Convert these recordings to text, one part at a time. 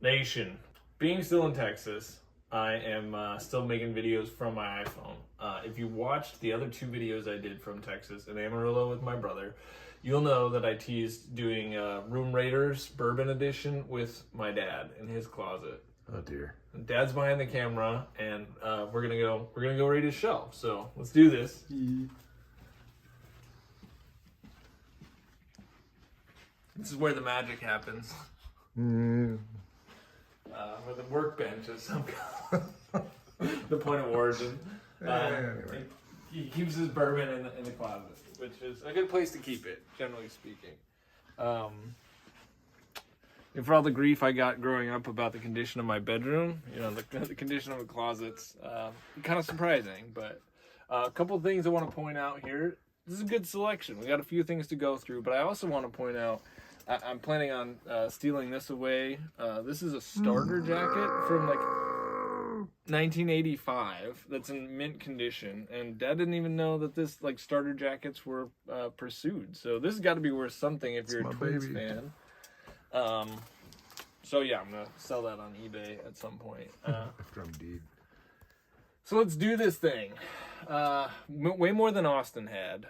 Nation. Being still in Texas, I am still making videos from my iPhone. If you watched the other 2 videos I did from Texas in Amarillo with my brother, you'll know that I teased doing Room Raiders Bourbon Edition with my dad in his closet. Oh dear. Dad's behind the camera, and we're gonna go raid his shelf. So let's do this. This is where the magic happens. Where the workbench is some the point of origin. Anyway. He keeps his bourbon in the closet, which is a good place to keep it, generally speaking. And for all the grief I got growing up about the condition of my bedroom, you know, the condition of the closets, kind of surprising. But a couple of things I want to point out here. This is a good selection. We got a few things to go through, but I also want to point out I'm planning on stealing this away. This is a starter jacket from like 1985 that's in mint condition, and Dad didn't even know that this like starter jackets were pursued. So this has got to be worth something if you're a Twins fan. So yeah, I'm gonna sell that on eBay at some point. After I'm deed. So let's do this thing. Way more than Austin had.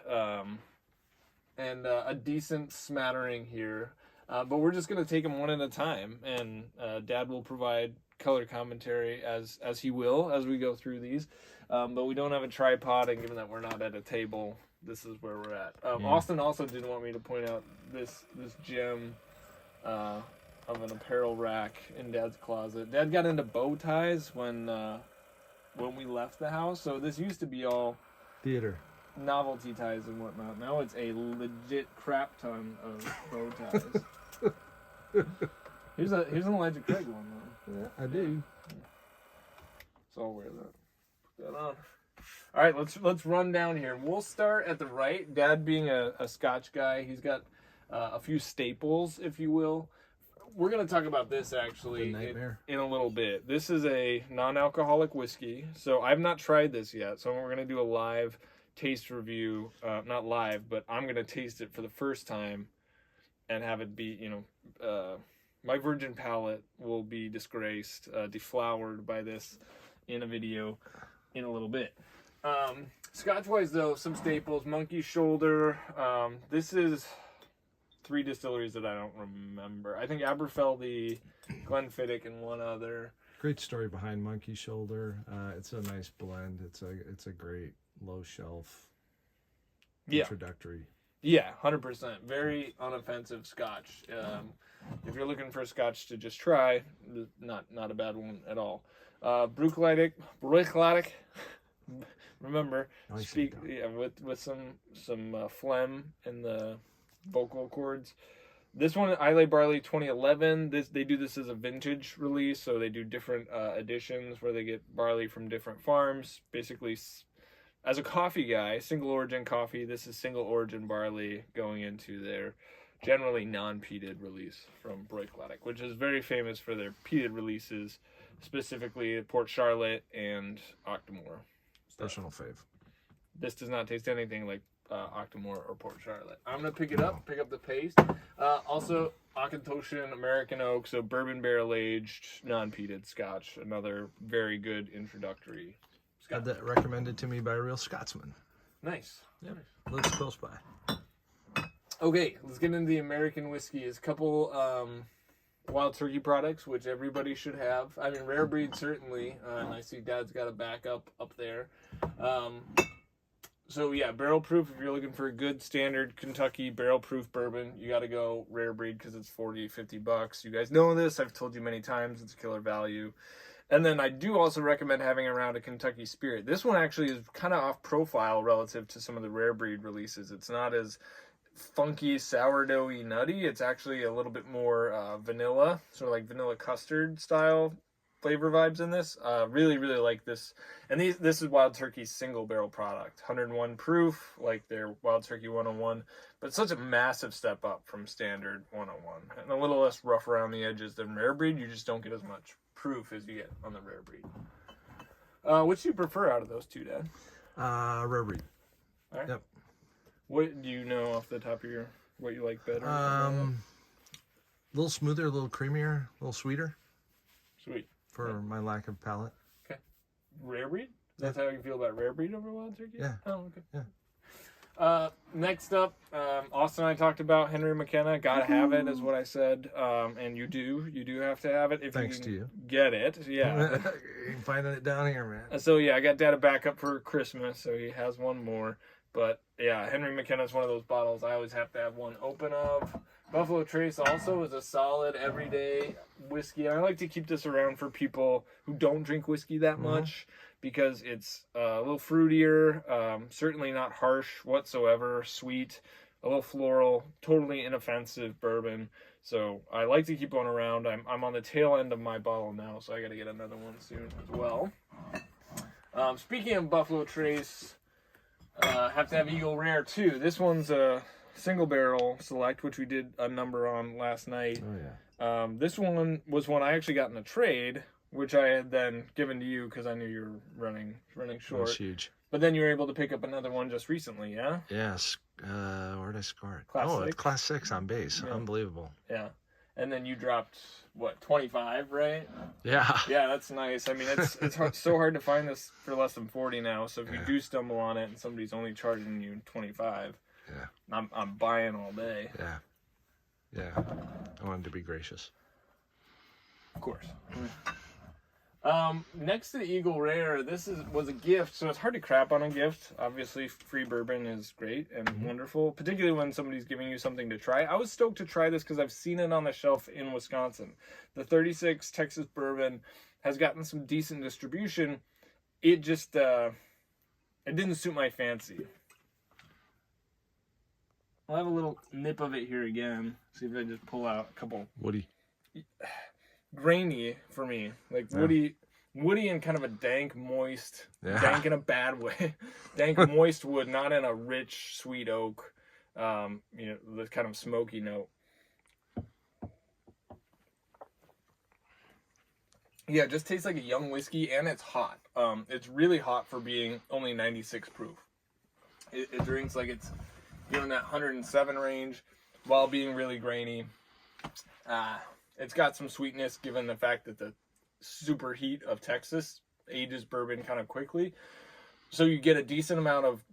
And a decent smattering here. But we're just going to take them one at a time. And Dad will provide color commentary as he will as we go through these. But we don't have a tripod, and given that we're not at a table, this is where we're at. Austin also didn't want me to point out this gem of an apparel rack in Dad's closet. Dad got into bow ties when we left the house. So this used to be all Theater. Novelty ties and whatnot. Now it's a legit crap ton of bow ties. Here's an Elijah Craig one though. Yeah, I do. So I'll wear that. Put that on. All right, let's run down here. We'll start at the right. Dad being a Scotch guy, he's got a few staples, if you will. We're going to talk about this actually in a little bit. This is a non-alcoholic whiskey, so I've not tried this yet. So we're going to do a live taste review, not live, but I'm going to taste it for the first time and have it be, my virgin palate will be disgraced, deflowered by this in a video in a little bit. Scotch-wise, though, some staples. Monkey Shoulder. This is 3 distilleries that I don't remember. I think Aberfeldy, Glenfiddich, and one other. Great story behind Monkey Shoulder. It's a nice blend. It's a great low shelf introductory. Yeah, 100%. Very unoffensive Scotch. If you're looking for a Scotch to just try, not a bad one at all. Bruichladdich. Remember, speak with some phlegm in the vocal cords. This one, Islay Barley 2011. They do this as a vintage release, so they do different editions where they get barley from different farms. Basically, as a coffee guy, single origin coffee, this is single origin barley going into their generally non-peated release from Bruichladdich, which is very famous for their peated releases, specifically Port Charlotte and Octomore. Personal fave. This does not taste anything like Octomore or Port Charlotte. I'm going to pick up the paste. Also, Auchentoshan American Oak, so bourbon barrel aged, non-peated Scotch. Another very good introductory Scotch. Had that recommended to me by a real Scotsman. Nice. Yep. Lives close by. Okay, let's get into the American whiskey. It's a couple Wild Turkey products, which everybody should have. I mean, Rare Breed certainly, and I see Dad's got a backup up there. So yeah, barrel proof. If you're looking for a good standard Kentucky barrel proof bourbon, you got to go Rare Breed because it's $40-$50. You guys know this. I've told you many times. It's killer value. And then I do also recommend having around a Kentucky Spirit. This one actually is kind of off profile relative to some of the Rare Breed releases. It's not as funky, sourdoughy, nutty. It's actually a little bit more vanilla, sort of like vanilla custard style flavor vibes in this. Really like this. And this is Wild Turkey's single barrel product. 101 proof, like their Wild Turkey 101. But such a massive step up from standard 101. And a little less rough around the edges than Rare Breed. You just don't get as much proof as you get on the Rare Breed. Which do you prefer out of those two, Dad? Rare Breed. All right. Yep. What do you know off the top of what you like better? A little smoother, a little creamier, a little sweeter. Sweet. for my lack of palate. Okay. Rare breed? That's how you feel about rare breed over wild turkey? Yeah. Oh, okay. Yeah. Next up, Austin and I talked about Henry Mckenna. Gotta have it, is what I said. And you do have to have it if Thanks you to you. get it. Yeah. You can find it down here, man. So yeah, I got Dad a backup for Christmas, so he has one more. But yeah, Henry McKenna is one of those bottles I always have to have one open of. Buffalo Trace also is a solid everyday whiskey. And I like to keep this around for people who don't drink whiskey that much because it's a little fruitier, certainly not harsh whatsoever, sweet, a little floral, totally inoffensive bourbon. So I like to keep one around. I'm on the tail end of my bottle now, so I got to get another one soon as well. Speaking of Buffalo Trace, have to have Eagle Rare too. This one's a single barrel select, which we did a number on last night. Oh yeah. This one was one I actually got in a trade, which I had then given to you because I knew you were running short. That's huge. But then you were able to pick up another one just recently, yeah? Yes. Where did I score it? Class it's 6? Class 6 on base. Yeah. Unbelievable. Yeah. And then you dropped, what, 25, right? Yeah. Yeah, that's nice. I mean, it's so hard to find this for less than 40 now. So if you do stumble on it and somebody's only charging you 25, I'm buying all day. Yeah. Yeah. I wanted to be gracious. Of course. Next to the Eagle Rare, this was a gift, so it's hard to crap on a gift. Obviously, free bourbon is great and wonderful, particularly when somebody's giving you something to try. I was stoked to try this because I've seen it on the shelf in Wisconsin. The 36 Texas Bourbon has gotten some decent distribution. It just, it didn't suit my fancy. I'll have a little nip of it here again. See if I just pull out a couple. Woody. Grainy for me, like woody and kind of a dank, moist, dank in a bad way, dank, moist wood, not in a rich, sweet oak, the kind of smoky note. Yeah, it just tastes like a young whiskey, and it's hot. It's really hot for being only 96 proof. It drinks like it's in that 107 range, while being really grainy. It's got some sweetness given the fact that the super heat of Texas ages bourbon kind of quickly. So you get a decent amount of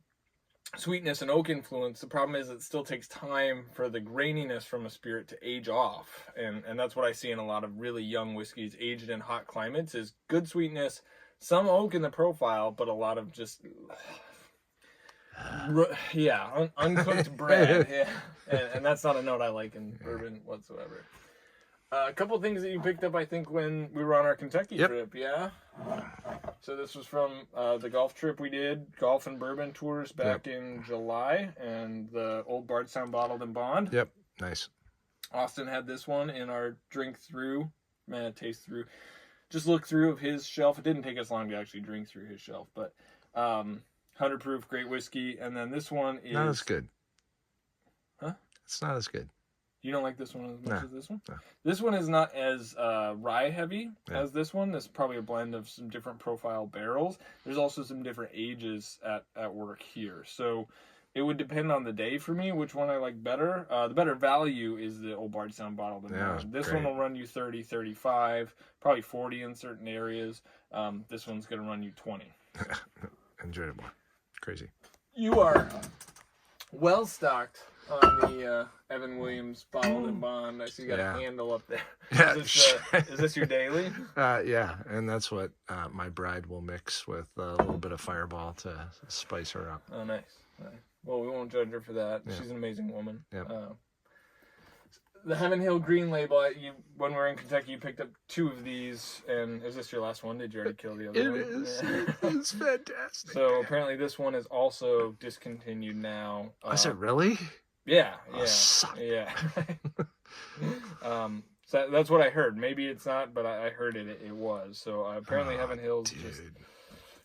sweetness and oak influence. The problem is it still takes time for the graininess from a spirit to age off. And that's what I see in a lot of really young whiskeys aged in hot climates is good sweetness, some oak in the profile, but a lot of just... uncooked bread. Yeah. And that's not a note I like in bourbon whatsoever. A couple things that you picked up, I think, when we were on our Kentucky trip, yeah? So this was from the golf trip we did, golf and bourbon tours back in July, and the old Bardstown Bottled and Bond. Yep, nice. Austin had this one in our taste through, just look through of his shelf. It didn't take us long to actually drink through his shelf, but 100 proof, great whiskey. And then this one is... Not as good. Huh? It's not as good. You don't like this one as much as this one? No. This one is not as rye heavy as this one. This is probably a blend of some different profile barrels. There's also some different ages at work here. So it would depend on the day for me, which one I like better. The better value is the old Bardstown Bottled and Bond. This one will run you 30, 35, probably 40 in certain areas. This one's going to run you 20. Enjoyable. Crazy. You are well stocked on the Evan Williams Bottled and Bond. I see you got a handle up there. Yeah. Is this your daily? Yeah, and that's what my bride will mix with a little bit of Fireball to spice her up. Oh, nice. Well, we won't judge her for that. Yeah. She's an amazing woman. Yeah. The Heaven Hill Green Label, when we were in Kentucky, you picked up 2 of these, and is this your last one? Did you already kill the other one? It is. It's fantastic. So apparently this one is also discontinued now. Is it really? Yeah. Oh, suck. Yeah. So that's what I heard. Maybe it's not, but I heard it was. So apparently Heaven Hill's just...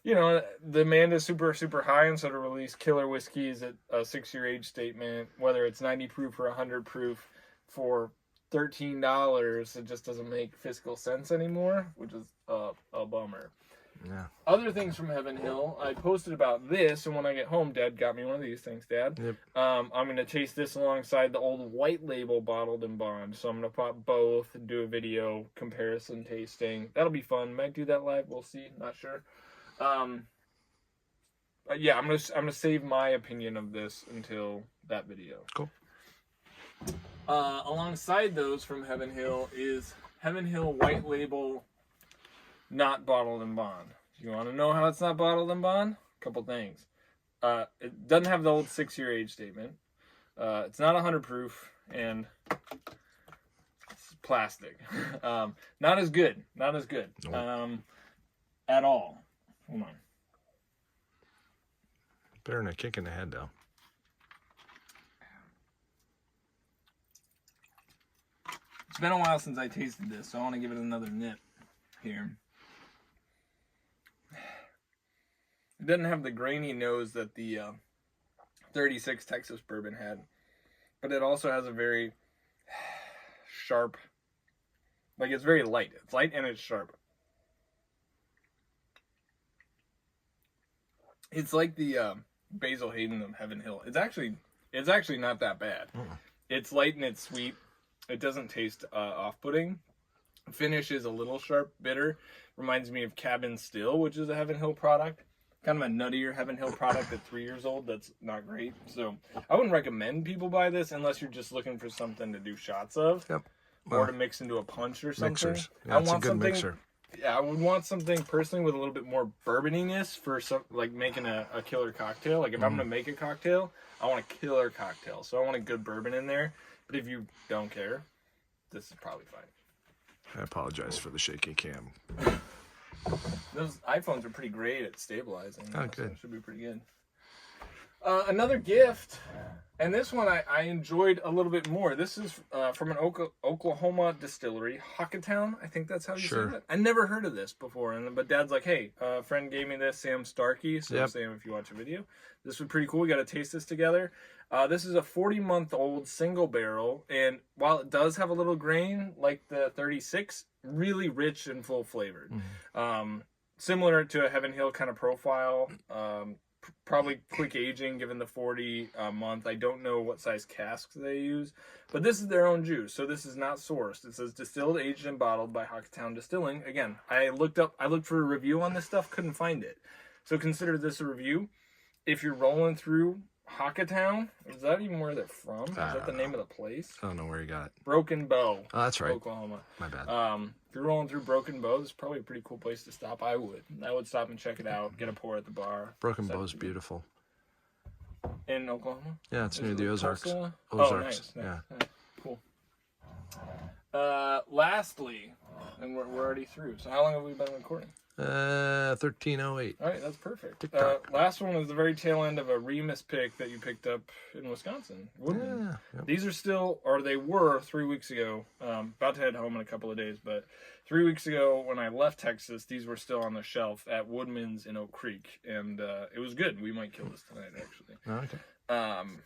the demand is super, super high, and so to release killer whiskeys at a 6-year age statement, whether it's 90 proof or 100 proof, for $13, it just doesn't make fiscal sense anymore, which is a bummer. Yeah. Other things from Heaven Hill, I posted about this, and when I get home, Dad got me one of these things, Dad. Yep. I'm going to taste this alongside the old white label bottled in bond. So I'm going to pop both and do a video comparison tasting. That'll be fun. Might do that live. We'll see. Not sure. Yeah, I'm gonna save my opinion of this until that video. Cool. Alongside those from Heaven Hill is Heaven Hill white label, not bottled in bond. You want to know how it's not bottled in bond? A couple things. It doesn't have the old 6-year age statement. It's not 100 proof, and it's plastic. Not as good. Not as good. Nope. At all. Hold on. Better than a kick in the head, though. It's been a while since I tasted this, so I want to give it another nip here. It doesn't have the grainy nose that the 36 Texas bourbon had, but it also has a very sharp, like it's very light. It's light and it's sharp. It's like the Basil Hayden of Heaven Hill. It's actually not that bad. It's light and it's sweet. It doesn't taste off-putting. Finish is a little sharp, bitter. Reminds me of Cabin Still, which is a Heaven Hill product. Kind of a nuttier Heaven Hill product at 3 years old. That's not great. So I wouldn't recommend people buy this unless you're just looking for something to do shots of. Yep. Or to mix into a punch or something. Mixers. Yeah, it's a good mixer. Yeah, I would want something personally with a little bit more bourboniness for some, like making a killer cocktail. Like if I'm gonna make a cocktail, I want a killer cocktail. So I want a good bourbon in there. But if you don't care, this is probably fine. I apologize for the shaky cam. Those iPhones are pretty great at stabilizing. Oh, good. So it should be pretty good. Another gift, and this one I enjoyed a little bit more. This is from an Oklahoma distillery, Hockatown. I think that's how you say that. I never heard of this before, but Dad's like, hey, a friend gave me this, Sam Starkey. So Sam, if you watch a video, this was pretty cool. We got to taste this together. This is a 40-month-old single barrel, and while it does have a little grain like the 36, really rich and full flavored. Similar to a Heaven Hill kind of profile. Probably quick aging given the 40 month. I don't know what size casks they use, but this is their own juice, so this is not sourced. It says distilled, aged, and bottled by Hockatown Distilling. Again, I looked for a review on this stuff, couldn't find it. So consider this a review. If you're rolling through Hockatown, is that even where they're from? Is that the name of the place? I don't know where you got it. Broken Bow. Oh, that's right. Oklahoma. My bad. If you're rolling through Broken Bow, this is probably a pretty cool place to stop. I would stop and check it out, get a pour at the bar. Broken Bow's beautiful. In Oklahoma? Yeah, it's near the Ozarks. Ozarks. Oh, nice. Yeah. Cool. Lastly, and we're already through. So how long have we been recording? 13:08. All right, that's perfect. TikTok. Last one was the very tail end of a Remus pick that you picked up in Wisconsin. Yeah. Yep. These are still, or they were 3 weeks ago. About to head home in a couple of days, but 3 weeks ago when I left Texas, these were still on the shelf at Woodman's in Oak Creek, and it was good. We might kill this tonight, actually. Okay.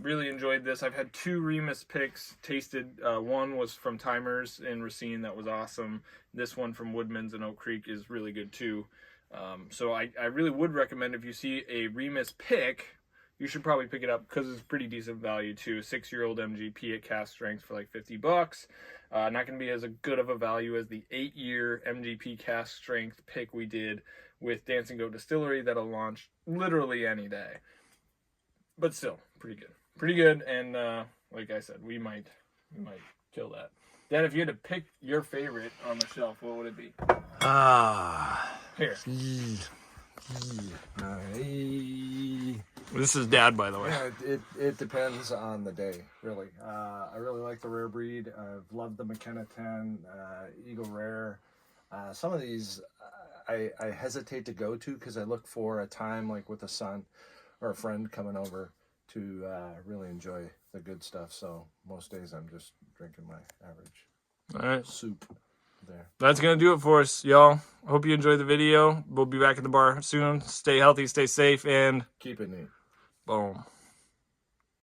Really enjoyed this. I've had 2 Remus picks tasted. One was from Timers in Racine. That was awesome. This one from Woodman's in Oak Creek is really good too. So I really would recommend if you see a Remus pick, you should probably pick it up because it's pretty decent value too. 6-year-old MGP at cask strength for like $50. Not going to be as good of a value as the 8-year MGP cask strength pick we did with Dancing Goat Distillery that'll launch literally any day. But still, pretty good. Pretty good, and like I said, we might kill that. Dad, if you had to pick your favorite on the shelf, what would it be? Here. This is Dad, by the way. Yeah, it depends on the day, really. I really like the rare breed. I've loved the Mckenna 10, Eagle Rare. Some of these I hesitate to go to because I look for a time like with a son or a friend coming over to really enjoy the good stuff. So most days I'm just drinking my average soup there. That's going to do it for us, y'all. Hope you enjoyed the video. We'll be back at the bar soon. Stay healthy, stay safe, and keep it neat. boom.